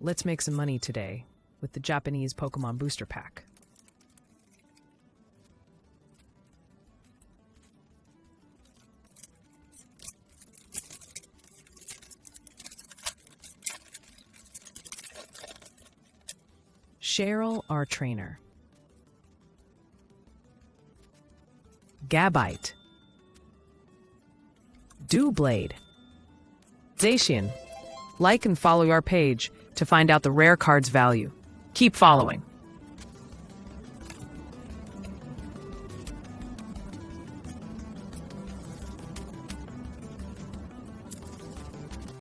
Let's make some money today with the Japanese Pokémon Booster Pack. Cheryl, our trainer. Gabite. Doublade. Zacian. Like and follow our page to find out the rare card's value. Keep following.